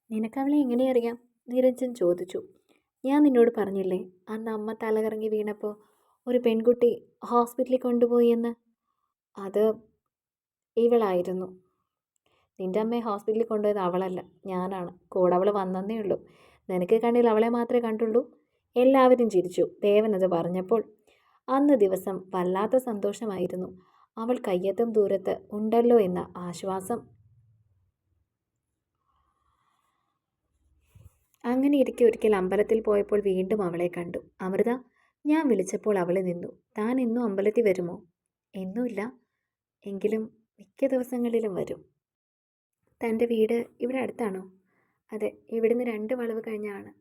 നിനക്കവളെ എങ്ങനെ അറിയാം? നിരഞ്ജൻ ചോദിച്ചു. ഞാൻ നിന്നോട് പറഞ്ഞില്ലേ, അന്ന് അമ്മ തലകറങ്ങി വീണപ്പോൾ ഒരു പെൺകുട്ടി ഹോസ്പിറ്റലിൽ കൊണ്ടുപോയി എന്ന്. അത് ഇവളായിരുന്നു. നിന്റെ അമ്മയെ ഹോസ്പിറ്റലിൽ കൊണ്ടുപോയത് അവളല്ല, ഞാനാണ്. കൂടെ അവൾ വന്നേ ഉള്ളൂ. നിനക്ക് കണ്ണിൽ അവളെ മാത്രമേ കണ്ടുള്ളൂ. എല്ലാവരും ചിരിച്ചു ദേവൻ അത് പറഞ്ഞപ്പോൾ. അന്ന് ദിവസം വല്ലാത്ത സന്തോഷമായിരുന്നു. അവൾ കയ്യെത്തും ദൂരത്ത് ഉണ്ടല്ലോ എന്ന ആശ്വാസം. അങ്ങനെ ഇരിക്കെ ഒരിക്കൽ അമ്പലത്തിൽ പോയപ്പോൾ വീണ്ടും അവളെ കണ്ടു. അമൃത, ഞാൻ വിളിച്ചപ്പോൾ അവൾ നിന്നു. താൻ ഇന്നും അമ്പലത്തിൽ വരുമോ? എന്നുമില്ല, എങ്കിലും മിക്ക ദിവസങ്ങളിലും വരും. തൻ്റെ വീട് ഇവിടെ അടുത്താണോ? അതെ, ഇവിടുന്ന് 2 വളവ് കഴിഞ്ഞാണ്.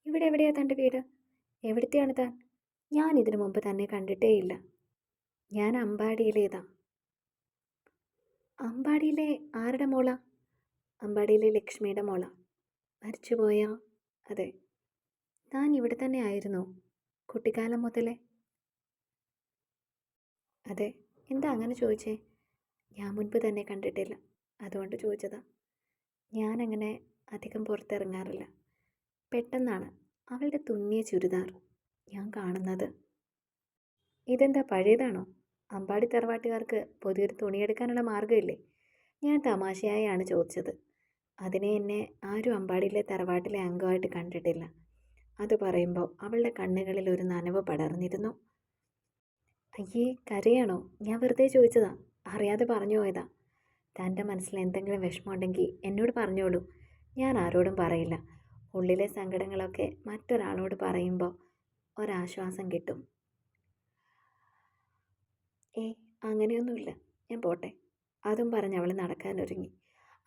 ഇവിടെ എവിടെയാണ് തൻ്റെ വീട്? എവിടത്തെയാണ് താൻ? ഞാൻ ഇതിനു മുമ്പ് തന്നെ കണ്ടിട്ടേയില്ല. ഞാൻ അമ്പാടിയിലേതാ. അമ്പാടിയിലെ ആരുടെ മോളാ? അമ്പാടിയിലെ ലക്ഷ്മിയുടെ മോളാ. മരിച്ചുപോയാ? അതെ. താൻ ഇവിടെ തന്നെ ആയിരുന്നോ കുട്ടിക്കാലം മുതലേ? അതെ. എന്താ അങ്ങനെ ചോദിച്ചേ? ഞാൻ മുൻപ് തന്നെ കണ്ടിട്ടില്ല, അതുകൊണ്ട് ചോദിച്ചതാ. ഞാനങ്ങനെ അധികം പുറത്തിറങ്ങാറില്ല. പെട്ടെന്നാണ് അവളുടെ തുന്നിയ ചുരിദാർ ഞാൻ കാണുന്നത്. ഇതെന്താ, പഴയതാണോ? അമ്പാടി തറവാട്ടുകാർക്ക് പുതിയൊരു തുണിയെടുക്കാനുള്ള മാർഗ്ഗമില്ലേ? ഞാൻ തമാശയായാണ് ചോദിച്ചത്. അതിനെ എന്നെ ആരും അമ്പാടിയിലെ തറവാട്ടിലെ അംഗമായിട്ട് കണ്ടിട്ടില്ല. അത് പറയുമ്പോൾ അവളുടെ കണ്ണുകളിൽ ഒരു നനവ് പടർന്നിരുന്നു. അയ്യേ, കരയാണോ? ഞാൻ വെറുതെ ചോദിച്ചതാ, അറിയാതെ പറഞ്ഞു പോയതാ. തൻ്റെ മനസ്സിൽ എന്തെങ്കിലും വിഷമമുണ്ടെങ്കിൽ എന്നോട് പറഞ്ഞോളൂ. ഞാൻ ആരോടും പറയില്ല. ഉള്ളിലെ സങ്കടങ്ങളൊക്കെ മറ്റൊരാളോട് പറയുമ്പോൾ ഒരാശ്വാസം കിട്ടും. അങ്ങനെയൊന്നുമില്ല, ഞാൻ പോട്ടെ. അതും പറഞ്ഞ് അവൾ നടക്കാനൊരുങ്ങി.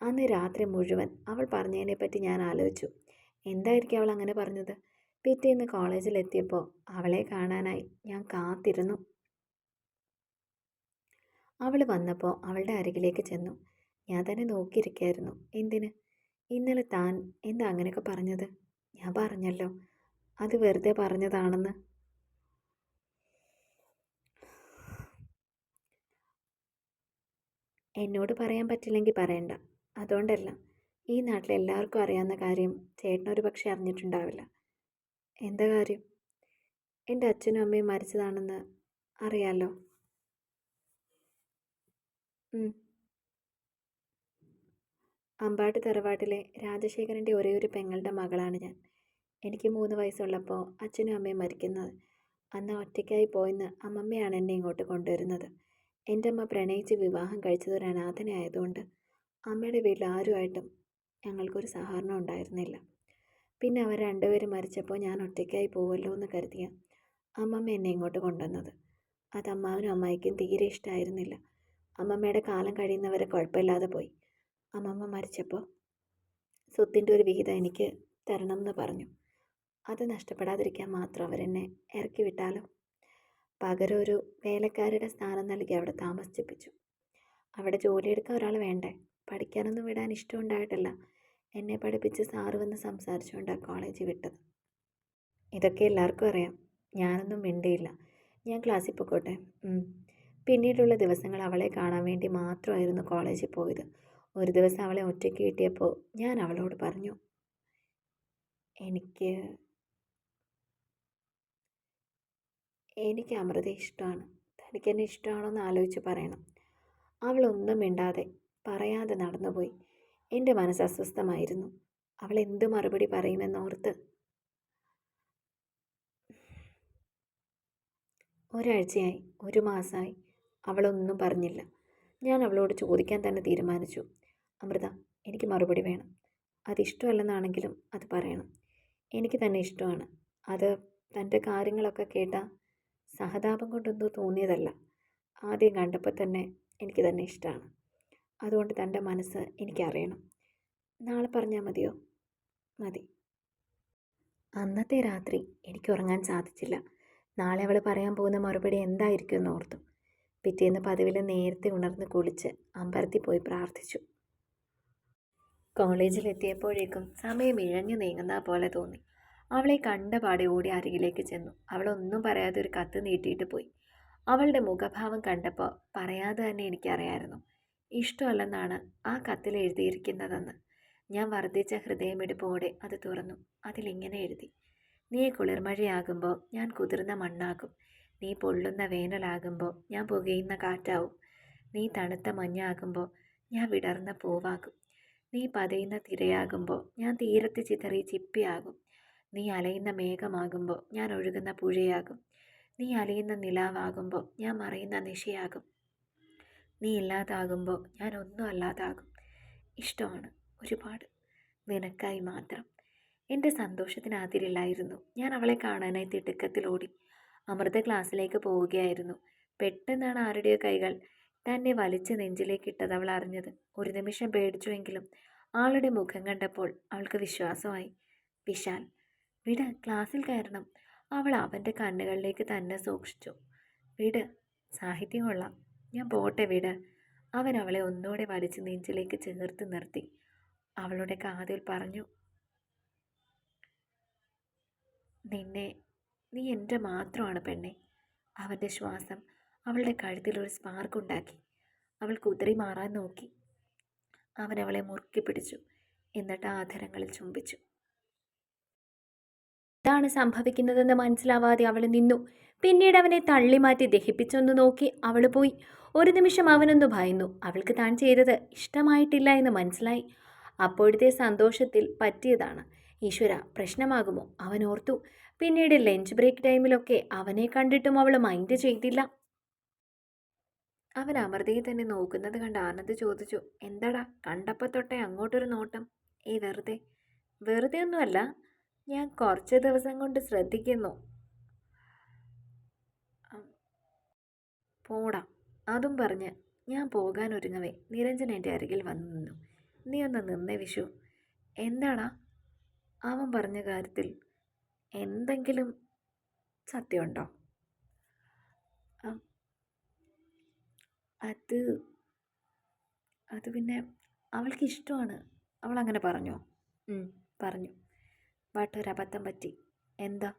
അന്ന് രാത്രി മുഴുവൻ അവൾ പറഞ്ഞതിനെപ്പറ്റി ഞാൻ ആലോചിച്ചു. എന്തായിരിക്കും അവൾ അങ്ങനെ പറഞ്ഞത്? പിറ്റേന്ന് കോളേജിലെത്തിയപ്പോൾ അവളെ കാണാനായി ഞാൻ കാത്തിരുന്നു. അവൾ വന്നപ്പോൾ അവളുടെ അരികിലേക്ക് ചെന്നു. ഞാൻ തന്നെ നോക്കിയിരിക്കായിരുന്നു. എന്തിന്? ഇന്നലെ താൻ എന്താ അങ്ങനെയൊക്കെ പറഞ്ഞത്? ഞാൻ പറഞ്ഞല്ലോ, അത് വെറുതെ പറഞ്ഞതാണെന്ന്. എന്നോട് പറയാൻ പറ്റില്ലെങ്കിൽ പറയണ്ട. അതുകൊണ്ടല്ല. ഈ നാട്ടിൽ എല്ലാവർക്കും അറിയാവുന്ന കാര്യം ചേട്ടനൊരു പക്ഷെ അറിഞ്ഞിട്ടുണ്ടാവില്ല. എന്താ കാര്യം? എൻ്റെ അച്ഛനും അമ്മയും മരിച്ചതാണെന്ന് അറിയാലോ. അമ്പാട്ട് തറവാട്ടിലെ രാജശേഖരൻ്റെ ഒരേ ഒരു പെങ്ങളുടെ മകളാണ് ഞാൻ. എനിക്ക് 3 വയസ്സുള്ളപ്പോൾ അച്ഛനും അമ്മയും മരിക്കുന്നത്. അന്ന് ഒറ്റയ്ക്കായി പോയെന്ന് അമ്മമ്മയാണ് എന്നെ ഇങ്ങോട്ട് കൊണ്ടുവരുന്നത്. എൻ്റെ അമ്മ പ്രണയിച്ച് വിവാഹം കഴിച്ചത് ഒരു അനാഥനായതുകൊണ്ട് അമ്മയുടെ വീട്ടിൽ ആരുമായിട്ടും ഞങ്ങൾക്കൊരു സഹകരണം ഉണ്ടായിരുന്നില്ല. പിന്നെ അവർ 2 പേരും മരിച്ചപ്പോൾ ഞാൻ ഒറ്റയ്ക്കായി പോവല്ലോ എന്ന് കരുതിയ അമ്മമ്മ എന്നെ ഇങ്ങോട്ട് കൊണ്ടുവന്നത്. അത് അമ്മാവനും അമ്മായിക്കും തീരെ ഇഷ്ടമായിരുന്നില്ല. അമ്മമ്മയുടെ കാലം കഴിയുന്നവരെ കുഴപ്പമില്ലാതെ പോയി. അമ്മമ്മ മരിച്ചപ്പോൾ സ്വത്തിൻ്റെ ഒരു വിഹിതം എനിക്ക് തരണം എന്ന് പറഞ്ഞു. അത് നഷ്ടപ്പെടാതിരിക്കാൻ മാത്രം അവരെന്നെ ഇറക്കി വിട്ടാലോ. പകരം ഒരു വേലക്കാരുടെ സ്ഥാനം നൽകി അവിടെ താമസിപ്പിച്ചു. അവിടെ ജോലിയെടുക്കാൻ ഒരാൾ വേണ്ടേ? പഠിക്കാനൊന്നും വിടാൻ ഇഷ്ടമുണ്ടായിട്ടല്ല, എന്നെ പഠിപ്പിച്ച് സാറ് വന്ന് സംസാരിച്ചുകൊണ്ടാണ് കോളേജിൽ വിട്ടത്. ഇതൊക്കെ എല്ലാവർക്കും അറിയാം. ഞാനൊന്നും മിണ്ടിയില്ല. ഞാൻ ക്ലാസ്സിൽ പോയിക്കോട്ടെ. പിന്നീടുള്ള ദിവസങ്ങൾ അവളെ കാണാൻ വേണ്ടി മാത്രമായിരുന്നു കോളേജിൽ പോയത്. ഒരു ദിവസം അവളെ ഒറ്റയ്ക്ക് കിട്ടിയപ്പോൾ ഞാൻ അവളോട് പറഞ്ഞു, എനിക്ക് അമൃതയെ ഇഷ്ടമാണ്. തനിക്ക് എന്നെ ഇഷ്ടമാണോ എന്ന് ആലോചിച്ച് പറയണം. അവളൊന്നും മിണ്ടാതെ പറയാതെ നടന്നുപോയി. എൻ്റെ മനസ്സ് അസ്വസ്ഥമായിരുന്നു. അവൾ എന്ത് മറുപടി പറയുമെന്നോർത്ത്. ഒരാഴ്ചയായി, 1 മാസമായി അവളൊന്നും പറഞ്ഞില്ല. ഞാൻ അവളോട് ചോദിക്കാൻ തന്നെ തീരുമാനിച്ചു. അമൃത, എനിക്ക് മറുപടി വേണം. അതിഷ്ടമല്ലെന്നാണെങ്കിലും അത് പറയണം. എനിക്ക് തന്നെ ഇഷ്ടമാണ്. അത് തൻ്റെ കാര്യങ്ങളൊക്കെ കേട്ടാൽ സഹതാപം കൊണ്ടൊന്നും തോന്നിയതല്ല. ആദ്യം കണ്ടപ്പോൾ തന്നെ എനിക്ക് തന്നെ ഇഷ്ടമാണ്. അതുകൊണ്ട് തൻ്റെ മനസ്സ് എനിക്കറിയണം. നാളെ പറഞ്ഞാൽ മതിയോ? മതി. അന്നത്തെ രാത്രി എനിക്ക് ഉറങ്ങാൻ സാധിച്ചില്ല. നാളെ അവൾ പറയാൻ പോകുന്ന മറുപടി എന്തായിരിക്കും എന്നോർത്തു. പിറ്റേന്ന് പതിവിൽ നേരത്തെ ഉണർന്ന് കുളിച്ച് അമ്പലത്തിൽ പോയി പ്രാർത്ഥിച്ചു. കോളേജിലെത്തിയപ്പോഴേക്കും സമയം ഇഴഞ്ഞു നീങ്ങുന്ന പോലെ തോന്നി. അവളെ കണ്ട പാടെ ഓടി അരികിലേക്ക് ചെന്നു. അവളൊന്നും പറയാതെ ഒരു കത്ത് നീട്ടിയിട്ട് പോയി. അവളുടെ മുഖഭാവം കണ്ടപ്പോൾ പറയാതെ തന്നെ എനിക്കറിയായിരുന്നു, ഇഷ്ടമല്ലെന്നാണ് ആ കത്തിൽ എഴുതിയിരിക്കുന്നതെന്ന്. ഞാൻ വർദ്ധിച്ച ഹൃദയമിടിപ്പോടെ അത് തുറന്നു. അതിലിങ്ങനെ എഴുതി: നീ കുളിർമഴയാകുമ്പോൾ ഞാൻ കുതിർന്ന മണ്ണാകും. നീ പൊള്ളുന്ന വേനലാകുമ്പോൾ ഞാൻ പുകയുന്ന കാറ്റാവും. നീ തണുത്ത മഞ്ഞാകുമ്പോൾ ഞാൻ വിടർന്ന പൂവാകും. നീ പതയുന്ന തിരയാകുമ്പോൾ ഞാൻ തീരത്ത് ചിതറി ചിപ്പിയാകും. നീ അലയുന്ന മേഘമാകുമ്പോൾ ഞാൻ ഒഴുകുന്ന പുഴയാകും. നീ അലയുന്ന നിലാവാകുമ്പോൾ ഞാൻ മറയുന്ന നിശയാകും. നീ ഇല്ലാതാകുമ്പോൾ ഞാൻ ഒന്നും അല്ലാതാകും. ഇഷ്ടമാണ് ഒരുപാട്, നിനക്കായി മാത്രം. എൻ്റെ സന്തോഷത്തിന് അതിരില്ലായിരുന്നു. ഞാൻ അവളെ കാണാനായി തിടുക്കത്തിലോടി. അമൃത ക്ലാസ്സിലേക്ക് പോവുകയായിരുന്നു. പെട്ടെന്നാണ് ആരുടെയോ കൈകൾ തന്നെ വലിച്ച് നെഞ്ചിലേക്കിട്ടത് അവൾ അറിഞ്ഞത്. ഒരു നിമിഷം പേടിച്ചുവെങ്കിലും ആളുടെ മുഖം കണ്ടപ്പോൾ അവൾക്ക് വിശ്വാസമായി. വിശാൽ, വിട്, ക്ലാസ്സിൽ കയറണം. അവൾ അവൻ്റെ കണ്ണുകളിലേക്ക് തന്നെ സൂക്ഷിച്ചു. വിട്, സാഹിത്യം കൊള്ളാം, ഞാൻ പോട്ടെ, വിട്. അവൻ അവളെ ഒന്നുകൂടെ വലിച്ച് നെഞ്ചിലേക്ക് ചേർത്ത് നിർത്തി. അവളുടെ കാതിൽ പറഞ്ഞു: നീ എൻ്റെ മാത്രമാണ് പെണ്ണെ. അവൻ്റെ ശ്വാസം അവളുടെ കഴുത്തിൽ ഒരു സ്പാർക്ക് ഉണ്ടാക്കി. അവൾ കുതിറി മാറാൻ നോക്കി. അവൻ അവളെ മുറുക്കി പിടിച്ചു. എന്നിട്ട് ആധരങ്ങളിൽ ചുംബിച്ചു. എന്താണ് സംഭവിക്കുന്നതെന്ന് മനസ്സിലാവാതെ അവൾ നിന്നു. പിന്നീട് അവനെ തള്ളിമാറ്റി ദഹിപ്പിച്ചൊന്ന് നോക്കി അവൾ പോയി. ഒരു നിമിഷം അവനൊന്ന് ഭയന്നു. അവൾക്ക് താൻ ചെയ്തത് ഇഷ്ടമായിട്ടില്ല എന്ന് മനസ്സിലായി. അപ്പോഴത്തെ സന്തോഷത്തിൽ പറ്റിയതാണ്. ഈശ്വര, പ്രശ്നമാകുമോ അവൻ ഓർത്തു. പിന്നീട് ലഞ്ച് ബ്രേക്ക് ടൈമിലൊക്കെ അവനെ കണ്ടിട്ടും അവൾ മൈൻഡ് ചെയ്തില്ല. അവൻ അമൃതയെ തന്നെ നോക്കുന്നത് കണ്ട് ആനന്ദ് ചോദിച്ചു: എന്താടാ, കണ്ടപ്പോൾ തൊട്ടേ അങ്ങോട്ടൊരു നോട്ടം? വെറുതെ ഒന്നുമല്ല, ഞാൻ കുറച്ച് ദിവസം കൊണ്ട് ശ്രദ്ധിക്കുന്നു. പോടാ. അതും പറഞ്ഞ് ഞാൻ പോകാൻ ഒരുങ്ങവേ നിരഞ്ജൻ എൻ്റെ അരികിൽ വന്നു നിന്നു. നീ ഒന്ന് നിന്നേ വിഷു. എന്താടാ? അവൻ പറഞ്ഞ കാര്യത്തിൽ എന്തെങ്കിലും സത്യമുണ്ടോ? അത് പിന്നെ അവൾക്ക് ഇഷ്ടമാണ്. അവൾ അങ്ങനെ പറഞ്ഞോ? പറഞ്ഞു. ഒരബദ്ധം പറ്റി. എന്താ?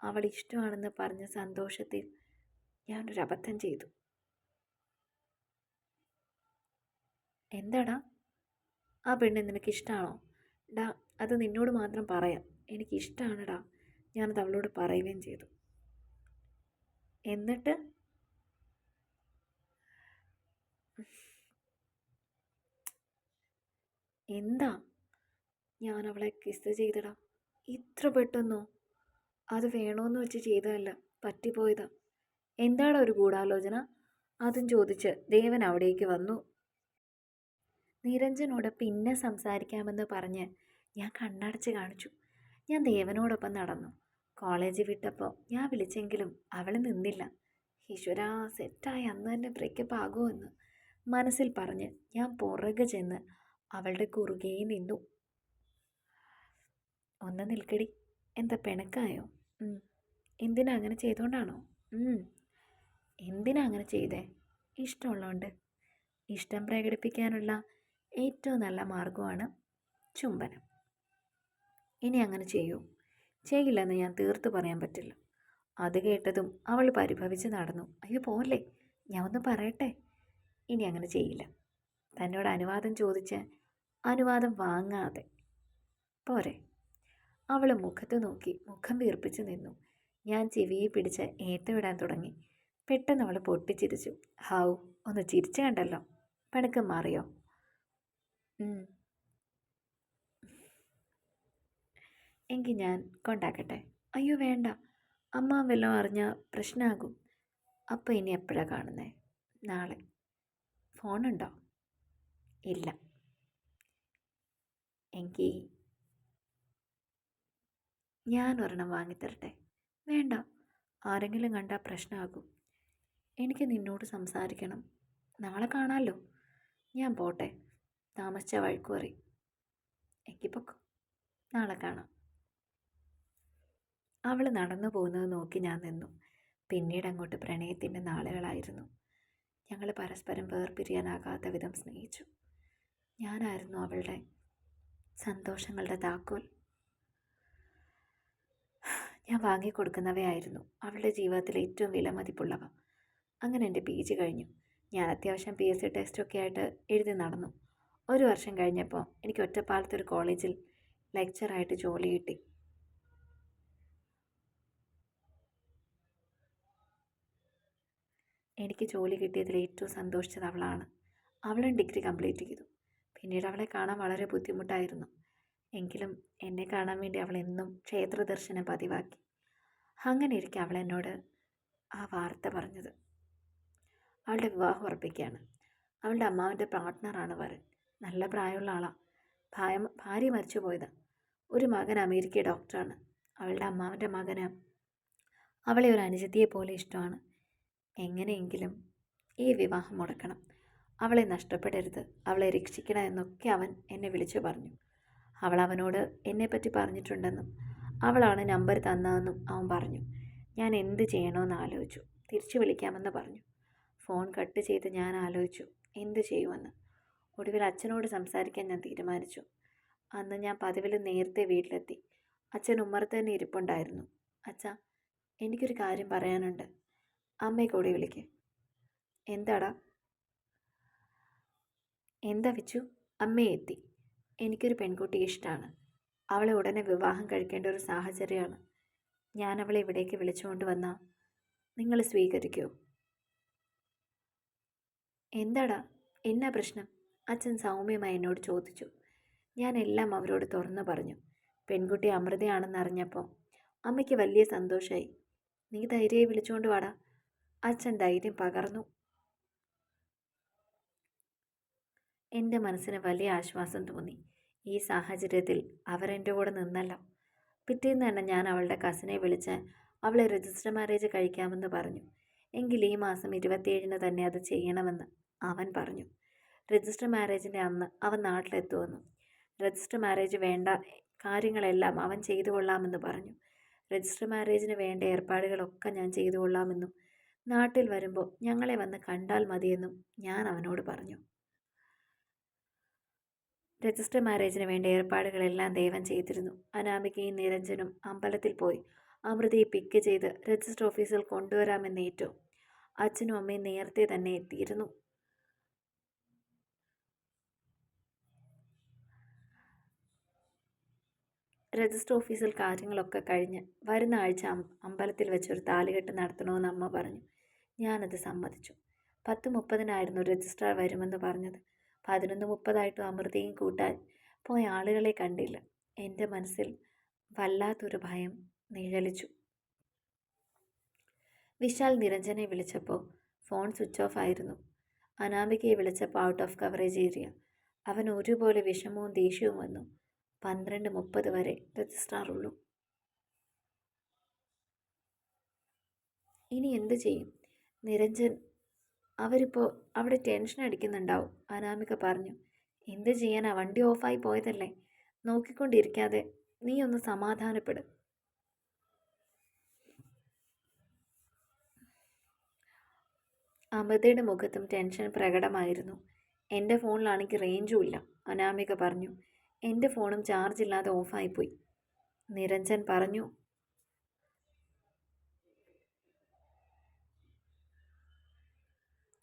അവൾ ഇഷ്ടമാണെന്ന് പറഞ്ഞ സന്തോഷത്തിൽ ഞാനൊരബദ്ധം ചെയ്തു. എന്താടാ? ആ പെണ്ണ് നിനക്കിഷ്ടമാണോ? ഡാ, അത് നിന്നോട് മാത്രം പറയാം. എനിക്കിഷ്ടമാണെടാ. ഞാനത് അവളോട് പറയുകയും ചെയ്തു. എന്നിട്ട് എന്താ? ഞാൻ അവളെ കിസ് ചെയ്തടാ. ഇത്ര പെട്ടെന്നോ? അത് വേണോന്ന് വെച്ച് ചെയ്തതല്ല, പറ്റിപ്പോയതാ. എന്താടാ ഒരു ഗൂഢാലോചന? അതും ചോദിച്ച് ദേവൻ അവിടേക്ക് വന്നു. നിരഞ്ജനോട് പിന്നെ സംസാരിക്കാമെന്ന് പറഞ്ഞ് ഞാൻ കണ്ണടച്ച് കാണിച്ചു. ഞാൻ ദേവനോടൊപ്പം നടന്നു. കോളേജ് വിട്ടപ്പോൾ ഞാൻ വിളിച്ചെങ്കിലും അവൾ നിന്നില്ല. ഈശ്വരാ, സെറ്റായി അന്ന് തന്നെ ബ്രേക്കപ്പ് ആകുമെന്ന് മനസ്സിൽ പറഞ്ഞ് ഞാൻ പുറകെ ചെന്ന് അവളുടെ കുറുകെ നിന്നു. ഒന്ന് നിൽക്കടി. എന്താ, പിണക്കായോ? എന്തിനാ അങ്ങനെ ചെയ്തോണ്ടാണോ? എന്തിനാ അങ്ങനെ ചെയ്തേ? ഇഷ്ടമുള്ളതുകൊണ്ട്. ഇഷ്ടം പ്രകടിപ്പിക്കാനുള്ള ഏറ്റവും നല്ല മാർഗമാണ് ചുംബനം. ഇനി അങ്ങനെ ചെയ്യൂ? ചെയ്യില്ലെന്ന് ഞാൻ തീർത്തു പറയാൻ പറ്റില്ല. അത് കേട്ടതും അവൾ പരിഭവിച്ച് നടന്നു. അയ്യോ പോലെ, ഞാൻ ഒന്ന് പറയട്ടെ. ഇനി അങ്ങനെ ചെയ്യില്ല. തന്നോട് അനുവാദം ചോദിച്ച് അനുവാദം വാങ്ങാതെ പോരെ? അവൾ മുഖത്ത് നോക്കി മുഖം വീർപ്പിച്ച് നിന്നു. ഞാൻ ചെവിയെ പിടിച്ച് ഏത്തവിടാൻ തുടങ്ങി. പെട്ടെന്ന് അവൾ പൊട്ടിച്ചിരിച്ചു. ഹൗ, ഒന്ന് ചിരിച്ചു കണ്ടല്ലോ. പിണക്കം മാറിയോ? എങ്കിൽ ഞാൻ കൊണ്ടാക്കട്ടെ? അയ്യോ വേണ്ട, അമ്മ വല്ലതും അറിഞ്ഞാൽ പ്രശ്നമാകും. അപ്പോൾ ഇനി എപ്പോഴാണ് കാണുന്നത്? നാളെ. ഫോണുണ്ടോ? ഇല്ല. എങ്കിൽ ഞാൻ ഒരെണ്ണം വാങ്ങിത്തരട്ടെ? വേണ്ട, ആരെങ്കിലും കണ്ടാൽ പ്രശ്നമാകും. എനിക്ക് നിന്നോട് സംസാരിക്കണം. നാളെ കാണാമല്ലോ. ഞാൻ പോട്ടെ, താമസിച്ച വഴക്കു പറയും. എങ്കിൽ പൊക്കോ, നാളെ കാണാം. അവൾ നടന്നു പോകുന്നത് നോക്കി ഞാൻ നിന്നു. പിന്നീട് അങ്ങോട്ട് പ്രണയത്തിൻ്റെ നാളുകളായിരുന്നു. ഞങ്ങൾ പരസ്പരം വേർപിരിയാനാകാത്ത വിധം സ്നേഹിച്ചു. ഞാനായിരുന്നു അവളുടെ സന്തോഷങ്ങളുടെ താക്കോൽ. ഞാൻ വാങ്ങിക്കൊടുക്കുന്നവയായിരുന്നു അവളുടെ ജീവിതത്തിലെ ഏറ്റവും വിലമതിപ്പുള്ളവ. അങ്ങനെ എൻ്റെ PG കഴിഞ്ഞു. ഞാൻ അത്യാവശ്യം PSC ടെസ്റ്റൊക്കെ ആയിട്ട് എഴുതി നടന്നു. ഒരു വർഷം കഴിഞ്ഞപ്പോൾ എനിക്ക് ഒറ്റപ്പാലത്തൊരു കോളേജിൽ ലെക്ചറായിട്ട് ജോലി കിട്ടി. എനിക്ക് ജോലി കിട്ടിയതിൽ ഏറ്റവും സന്തോഷിച്ചത് അവളാണ്. അവളും ഡിഗ്രി കംപ്ലീറ്റ് ചെയ്തു. പിന്നീട് അവളെ കാണാൻ വളരെ ബുദ്ധിമുട്ടായിരുന്നു. എങ്കിലും എന്നെ കാണാൻ വേണ്ടി അവൾ എന്നും ക്ഷേത്ര ദർശനം പതിവാക്കി. അങ്ങനെ ഇരിക്കെ അവൾ എന്നോട് ആ വാർത്ത പറഞ്ഞത്. അവളുടെ വിവാഹം ഉറപ്പിക്കുകയാണ്. അവളുടെ അമ്മാവൻ്റെ പാർട്ട്ണറാണ് വരൻ. നല്ല പ്രായമുള്ള ആളാണ്. ഭാര്യ മരിച്ചു പോയതാണ്. ഒരു മകൻ അമേരിക്ക ഡോക്ടറാണ്. അവളുടെ അമ്മാവൻ്റെ മകന് അവളെ ഒരു അനുജത്തിയെ പോലെ ഇഷ്ടമാണ്. എങ്ങനെയെങ്കിലും ഈ വിവാഹം മുടക്കണം. അവളെ നഷ്ടപ്പെടരുത്, അവളെ രക്ഷിക്കണം എന്നൊക്കെ അവൻ എന്നെ വിളിച്ചു പറഞ്ഞു. അവൾ അവനോട് എന്നെപ്പറ്റി പറഞ്ഞിട്ടുണ്ടെന്നും അവളാണ് നമ്പർ തന്നതെന്നും അവൻ പറഞ്ഞു. ഞാൻ എന്ത് ചെയ്യണമെന്ന് ആലോചിച്ചു. തിരിച്ചു വിളിക്കാമെന്ന് പറഞ്ഞു. ഫോൺ കട്ട് ചെയ്ത് ഞാൻ ആലോചിച്ചു എന്ത് ചെയ്യുമെന്ന്. ഒടുവിൽ അച്ഛനോട് സംസാരിക്കാൻ ഞാൻ തീരുമാനിച്ചു. അന്ന് ഞാൻ പതിവിൽ നേരത്തെ വീട്ടിലെത്തി. അച്ഛൻ ഉമ്മറത്ത് തന്നെ ഇരിപ്പുണ്ടായിരുന്നു. അച്ഛാ, എനിക്കൊരു കാര്യം പറയാനുണ്ട്. അമ്മയെ കൂടി വിളിക്ക്. എന്താടാ? എന്താ വെച്ചു? അമ്മയെ എത്തി. എനിക്കൊരു പെൺകുട്ടിയെ ഇഷ്ടമാണ്. അവളെ ഉടനെ വിവാഹം കഴിക്കേണ്ട ഒരു സാഹചര്യമാണ്. ഞാൻ അവളെ ഇവിടേക്ക് വിളിച്ചുകൊണ്ട് വന്നാൽ നിങ്ങൾ സ്വീകരിക്കുമോ? എന്താടാ, എന്നാ പ്രശ്നം? അച്ഛൻ സൗമ്യമായി എന്നോട് ചോദിച്ചു. ഞാൻ എല്ലാം അവരോട് തുറന്നു പറഞ്ഞു. പെൺകുട്ടി അമൃതയാണെന്നറിഞ്ഞപ്പോൾ അമ്മയ്ക്ക് വലിയ സന്തോഷമായി. നീ ധൈര്യമായി വിളിച്ചുകൊണ്ട് വാടാ. അച്ഛൻ ധൈര്യം പകർന്നു. എൻ്റെ മനസ്സിന് വലിയ ആശ്വാസം തോന്നി. ഈ സാഹചര്യത്തിൽ അവരെൻ്റെ കൂടെ നിന്നല്ലോ. പിറ്റേന്ന് തന്നെ ഞാൻ അവളുടെ കസിനെ വിളിച്ച് അവളെ രജിസ്റ്റർ മാരേജ് കഴിക്കാമെന്ന് പറഞ്ഞു. എങ്കിൽ ഈ മാസം 27-ന് തന്നെ അത് ചെയ്യണമെന്ന് അവൻ പറഞ്ഞു. രജിസ്റ്റർ മാരേജിൻ്റെ അന്ന് അവൻ നാട്ടിലെത്തുമെന്നും രജിസ്റ്റർ മാരേജ് വേണ്ട കാര്യങ്ങളെല്ലാം അവൻ ചെയ്തു കൊള്ളാമെന്ന് പറഞ്ഞു. രജിസ്റ്റർ മാരേജിന് വേണ്ട ഏർപ്പാടുകളൊക്കെ ഞാൻ ചെയ്തു കൊള്ളാമെന്നും നാട്ടിൽ വരുമ്പോൾ ഞങ്ങളെ വന്ന് കണ്ടാൽ മതിയെന്നും ഞാൻ അവനോട് പറഞ്ഞു. രജിസ്റ്റർ മാരേജിന് വേണ്ട ഏർപ്പാടുകളെല്ലാം ദേവൻ ചെയ്തിരുന്നു. അനാമികയും നിരഞ്ജനും അമ്പലത്തിൽ പോയി അമൃതയെ പിക്ക് ചെയ്ത് രജിസ്റ്റർ ഓഫീസിൽ കൊണ്ടുവരാമെന്നേറ്റു. അച്ഛനും അമ്മയും നേരത്തെ തന്നെ എത്തിയിരുന്നു. രജിസ്റ്റർ ഓഫീസിൽ കാര്യങ്ങളൊക്കെ കഴിഞ്ഞ് വരുന്ന ആഴ്ച അമ്പലത്തിൽ വെച്ചൊരു താലികെട്ട് നടത്തണമെന്ന് അമ്മ പറഞ്ഞു. ഞാനത് സമ്മതിച്ചു. 10:30-നായിരുന്നു രജിസ്ട്രാർ വരുമെന്ന് പറഞ്ഞത്. 11:30 അമൃതയും കൂട്ടാൻ പോയ ആളുകളെ കണ്ടില്ല. എൻ്റെ മനസ്സിൽ വല്ലാത്തൊരു ഭയം നിഴലിച്ചു. വിശാൽ നിരഞ്ജനെ വിളിച്ചപ്പോൾ ഫോൺ സ്വിച്ച് ഓഫ് ആയിരുന്നു. അനാമികയെ വിളിച്ചപ്പോൾ ഔട്ട് ഓഫ് കവറേജ് ഏരിയ. അവൻ ഒരുപോലെ വിഷമവും ദേഷ്യവും വന്നു. 12:30 വരെ രജിസ്ട്രാർ ഉള്ളൂ. ഇനി എന്ത് ചെയ്യും? നിരഞ്ജൻ അവരിപ്പോൾ അവിടെ ടെൻഷൻ അടിക്കുന്നുണ്ടാവും, അനാമിക പറഞ്ഞു. എന്ത് ചെയ്യാനാ? വണ്ടി ഓഫായി പോയതല്ലേ. നോക്കിക്കൊണ്ടിരിക്കാതെ നീ ഒന്ന് സമാധാനപ്പെടും. അമൃതയുടെ മുഖത്തും ടെൻഷൻ പ്രകടമായിരുന്നു. എൻ്റെ ഫോണിലാണെങ്കിൽ റേഞ്ചും ഇല്ല, അനാമിക പറഞ്ഞു. എൻ്റെ ഫോണും ചാർജ് ഇല്ലാതെ ഓഫായിപ്പോയി, നിരഞ്ജൻ പറഞ്ഞു.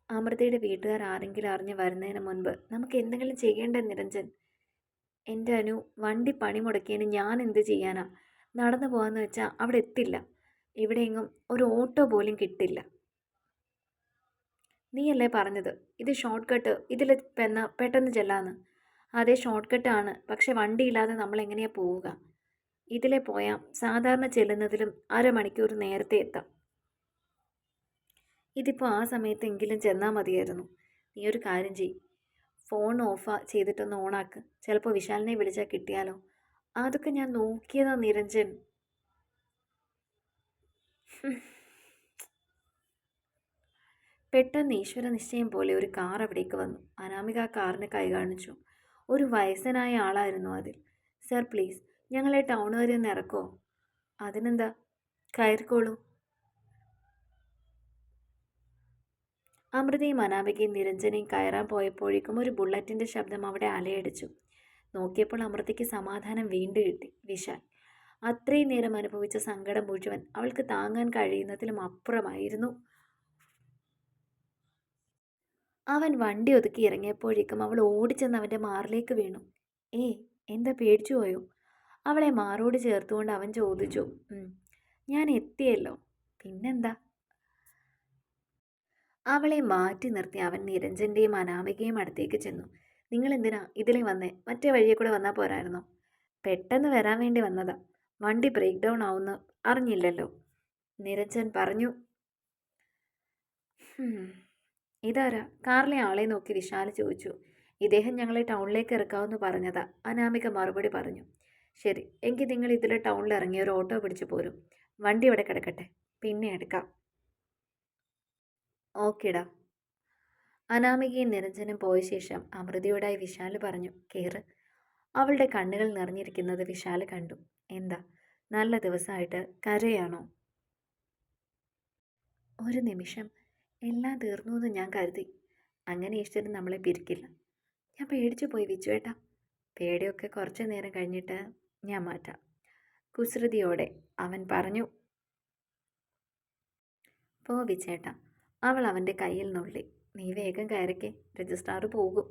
അമൃതയുടെ വീട്ടുകാർ ആരെങ്കിലും അറിഞ്ഞ് വരുന്നതിന് മുൻപ് നമുക്ക് എന്തെങ്കിലും ചെയ്യേണ്ടേ നിരഞ്ജൻ? എൻ്റെ അനു വണ്ടി പണി മുടക്കിയതിന് ഞാൻ എന്ത് ചെയ്യാനാ? നടന്നു പോകാമെന്ന് വെച്ചാൽ അവിടെ എത്തില്ല. ഇവിടെയെങ്ങും ഒരു ഓട്ടോ പോലും കിട്ടില്ല. നീയല്ലേ പറഞ്ഞത് ഇത് ഷോർട്ട് കട്ട്, ഇതിൽ പെട്ടെന്ന് ചെല്ലാന്ന്. അതേ ഷോർട്ട് കട്ടാണ്, പക്ഷെ വണ്ടിയില്ലാതെ നമ്മൾ എങ്ങനെയാണ് പോവുക? ഇതിലെ പോയാൽ സാധാരണ ചെല്ലുന്നതിലും അരമണിക്കൂർ നേരത്തെ എത്താം. ഇതിപ്പോൾ ആ സമയത്തെങ്കിലും ചെന്നാൽ മതിയായിരുന്നു. നീ ഒരു കാര്യം ചെയ്, ഫോൺ ഓഫ് ചെയ്തിട്ടൊന്ന് ഓണാക്ക്. ചിലപ്പോൾ വിശാലിനെ വിളിച്ചാൽ കിട്ടിയാലോ? അതൊക്കെ ഞാൻ നോക്കിയതാ നിരഞ്ജൻ. പെട്ടെന്ന് ഈശ്വര നിശ്ചയം പോലെ ഒരു കാർ അവിടേക്ക് വന്നു. അനാമിക ആ കാറിന് കൈ കാണിച്ചു. ഒരു വയസ്സനായ ആളായിരുന്നു അതിൽ. സർ പ്ലീസ്, ഞങ്ങളെ ടൗൺ വരെ ഒന്ന് ഇറക്കോ? അതിനെന്താ, കയറിക്കോളൂ. അമൃതയും അനാമികയും നിരഞ്ജനയും കയറാൻ പോയപ്പോഴേക്കും ഒരു ബുള്ളറ്റിൻ്റെ ശബ്ദം അവിടെ അലയടിച്ചു. നോക്കിയപ്പോൾ അമൃതയ്ക്ക് സമാധാനം വീണ്ടും കിട്ടി. വിശാൽ അത്രയും നേരം അനുഭവിച്ച സങ്കടം മുഴുവൻ അവൾക്ക് താങ്ങാൻ കഴിയുന്നതിലും അപ്പുറമായിരുന്നു. അവൻ വണ്ടി ഒതുക്കി ഇറങ്ങിയപ്പോഴേക്കും അവൾ ഓടിച്ചെന്ന് അവൻ്റെ മാറിലേക്ക് വീണു. ഏയ്, എന്താ പേടിച്ചു പോയോ? അവളെ മാറോട് ചേർത്തുകൊണ്ട് അവൻ ചോദിച്ചു. ഞാൻ എത്തിയല്ലോ, പിന്നെന്താ? അവളെ മാറ്റി നിർത്തി അവൻ നിരഞ്ജൻ്റെയും അനാമികയും അടുത്തേക്ക് ചെന്നു. നിങ്ങൾ എന്തിനാ ഇതിലേ വന്നേ? മറ്റേ വഴിയെ കൂടെ വന്നാൽ പോരായിരുന്നോ? പെട്ടെന്ന് വരാൻ വേണ്ടി വന്നതാ. വണ്ടി ബ്രേക്ക് ഡൗൺ ആവുമെന്ന് അറിഞ്ഞില്ലല്ലോ, നിരഞ്ജൻ പറഞ്ഞു. ഇതാരാ? കാറിലെ ആളെ നോക്കി വിശാൽ ചോദിച്ചു. ഇദ്ദേഹം ഞങ്ങളെ ടൗണിലേക്ക് ഇറക്കാമെന്ന് പറഞ്ഞതാ, അനാമിക മറുപടി പറഞ്ഞു. ശരി, എങ്കിൽ നിങ്ങൾ ഇതിലെ ടൗണിൽ ഇറങ്ങി ഒരു ഓട്ടോ പിടിച്ചു പോരും. വണ്ടി ഇവിടെ കിടക്കട്ടെ, പിന്നെ എടുക്കാം. ഓക്കേടാ. അനാമികയും നിരഞ്ജനും പോയ ശേഷം അമൃതയോടായി വിശാൽ പറഞ്ഞു. കേറ്. അവളുടെ കണ്ണുകൾ നിറഞ്ഞിരിക്കുന്നത് വിശാൽ കണ്ടു. എന്താ, നല്ല ദിവസമായിട്ട് കരയാണോ? ഒരു നിമിഷം എല്ലാം തീർന്നു എന്ന് ഞാൻ കരുതി. അങ്ങനെ ഈശ്വരൻ നമ്മളെ പിരിക്കില്ല. ഞാൻ പേടിച്ചു പോയി വിച്ചുവേട്ടാ. പേടിയൊക്കെ കുറച്ചു നേരം കഴിഞ്ഞിട്ട് ഞാൻ മാറ്റാം, കുസൃതിയോടെ അവൻ പറഞ്ഞു. പോ വിച്ചേട്ടാ. അവൾ അവൻ്റെ കയ്യിൽ നുള്ളി. നീ വേഗം കയറിക്കേ, രജിസ്ട്രാർ പോകും.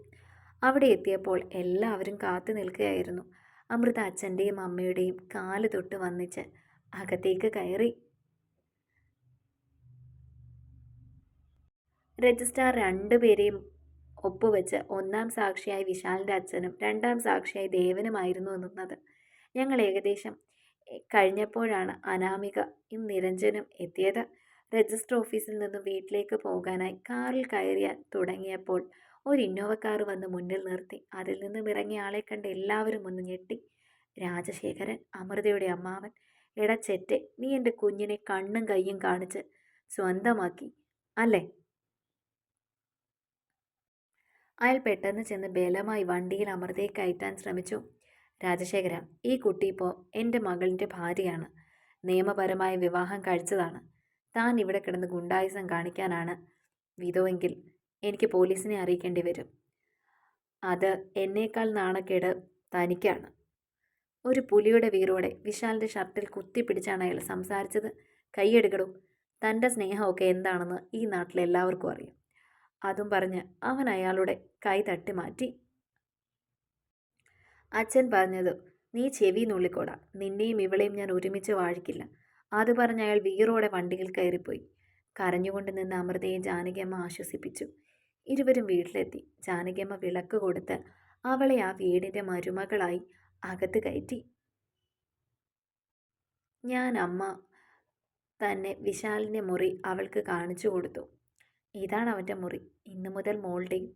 അവിടെ എത്തിയപ്പോൾ എല്ലാവരും കാത്തു നിൽക്കുകയായിരുന്നു. അമൃത അച്ഛൻ്റെയും അമ്മയുടെയും കാല് തൊട്ട് വന്നിച്ച് അകത്തേക്ക് കയറി. രജിസ്ട്രാർ രണ്ടുപേരെയും ഒപ്പുവെച്ച് ഒന്നാം സാക്ഷിയായി വിശാലിൻ്റെ അച്ഛനും രണ്ടാം സാക്ഷിയായി ദേവനുമായിരുന്നു എന്നുള്ളത്. ഞങ്ങൾ ഏകദേശം കഴിഞ്ഞപ്പോഴാണ് അനാമികയും നിരഞ്ജനും എത്തിയത്. രജിസ്റ്റർ ഓഫീസിൽ നിന്നും വീട്ടിലേക്ക് പോകാനായി കാറിൽ കയറിയാൻ തുടങ്ങിയപ്പോൾ ഒരു ഇന്നോവ കാർ വന്ന് മുന്നിൽ നിർത്തി. അതിൽ നിന്നും ഇറങ്ങിയ ആളെ കണ്ട് എല്ലാവരും ഒന്ന് ഞെട്ടി. രാജശേഖരൻ, അമൃതയുടെ അമ്മാവൻ. എടാ ചെറ്റെ, നീ എൻ്റെ കുഞ്ഞിനെ കണ്ണും കയ്യും കാണിച്ച് സ്വന്തമാക്കി അല്ലേ? അയാൾ പെട്ടെന്ന് ചെന്ന് ബലമായി വണ്ടിയിൽ അമൃതയെ കയറ്റാൻ ശ്രമിച്ചു. രാജശേഖര, ഈ കുട്ടി ഇപ്പോൾ എൻ്റെ മകളിൻ്റെ ഭാര്യയാണ്. നിയമപരമായ വിവാഹം കഴിച്ചതാണ്. താൻ ഇവിടെ കിടന്ന് ഗുണ്ടായുസം കാണിക്കാനാണ് വിധമെങ്കിൽ എനിക്ക് പോലീസിനെ അറിയിക്കേണ്ടി വരും. അത് എന്നേക്കാൾ നാണക്കേട് തനിക്കാണ്. ഒരു പുലിയുടെ വീറോടെ വിശാലിൻ്റെ ഷർട്ടിൽ കുത്തിപ്പിടിച്ചാണ് അയാൾ സംസാരിച്ചത്. കൈയെടുക്കടൂ, തൻ്റെ സ്നേഹമൊക്കെ എന്താണെന്ന് ഈ നാട്ടിലെല്ലാവർക്കും അറിയാം. അതും പറഞ്ഞ് അവൻ അയാളുടെ കൈ തട്ടി മാറ്റി. അച്ഛൻ പറഞ്ഞത് നീ ചെവി നുള്ളിക്കോടാ. നിന്നെയും ഇവളെയും ഞാൻ ഒരുമിച്ച് വാഴിക്കില്ല. അത് പറഞ്ഞ് അയാൾ വീറോടെ വണ്ടിയിൽ കയറിപ്പോയി. കരഞ്ഞുകൊണ്ട് നിന്ന് അമൃതയെ ജാനകിയമ്മ ആശ്വസിപ്പിച്ചു. ഇരുവരും വീട്ടിലെത്തി. ജാനകിയമ്മ വിളക്ക് കൊടുത്ത് അവളെ ആ വീടിൻ്റെ മരുമകളായി അകത്ത് കയറ്റി. ഞാൻ അമ്മ തന്നെ വിശാലിൻ്റെ മുറി അവൾക്ക് കാണിച്ചു കൊടുത്തു. ഇതാണ് അവൻ്റെ മുറി. ഇന്നു മുതൽ മോളുടെയും.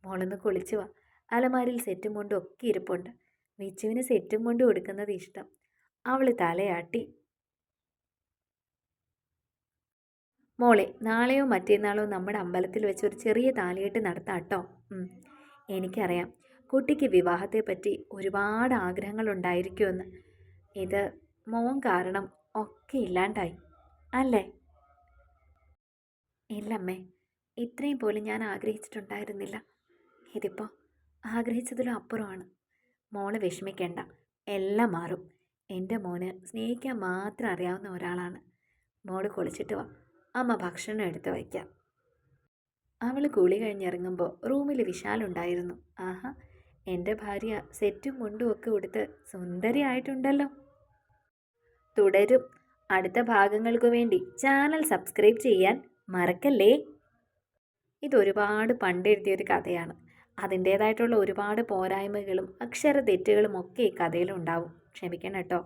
മോളൊന്ന് കുളിച്ചു വാ. അലമാരിൽ സെറ്റും കൊണ്ടും ഒക്കെ ഇരിപ്പുണ്ട്. വിച്ചുവിന് സെറ്റും കൊണ്ടും കൊടുക്കുന്നത് ഇഷ്ടം. അവൾ തലയാട്ടി. മോളെ, നാളെയോ മറ്റന്നാളോ നമ്മുടെ അമ്പലത്തിൽ വെച്ച് ഒരു ചെറിയ താലികെട്ട് നടത്താം കേട്ടോ. എനിക്കറിയാം കുട്ടിക്ക് വിവാഹത്തെപ്പറ്റി ഒരുപാട് ആഗ്രഹങ്ങളുണ്ടായിരിക്കുമെന്ന്. ഇത് മോൻ കാരണം ഒക്കെ ഇല്ലാണ്ടായി അല്ലേ? ഇല്ലമ്മേ, ഇത്രയും പോലും ഞാൻ ആഗ്രഹിച്ചിട്ടുണ്ടായിരുന്നില്ല. ഇതിപ്പോൾ ആഗ്രഹിച്ചതിലും അപ്പുറമാണ്. മോള് വിഷമിക്കേണ്ട, എല്ലാം മാറും. എൻ്റെ മോന് സ്നേഹിക്കാൻ മാത്രം അറിയാവുന്ന ഒരാളാണ്. മോള് കുളിച്ചിട്ട് വാ, അമ്മ ഭക്ഷണം എടുത്ത് വയ്ക്കാം. അവൾ കുളി കഴിഞ്ഞിറങ്ങുമ്പോൾ റൂമിൽ വിശാലുണ്ടായിരുന്നു. ആഹാ, എൻ്റെ ഭാര്യ സെറ്റും മുണ്ടും ഒക്കെ ഉടുത്ത് സുന്ദരിയായിട്ടുണ്ടല്ലോ. തുടരും. അടുത്ത ഭാഗങ്ങൾക്ക് വേണ്ടി ചാനൽ സബ്സ്ക്രൈബ് ചെയ്യാൻ മറക്കല്ലേ. ഇതൊരുപാട് പണ്ടെഴുതിയൊരു കഥയാണ്. അതിൻ്റേതായിട്ടുള്ള ഒരുപാട് പോരായ്മകളും അക്ഷര തെറ്റുകളും ഒക്കെ ഈ കഥയിലുണ്ടാവും. ക്ഷമിക്കണം കേട്ടോ.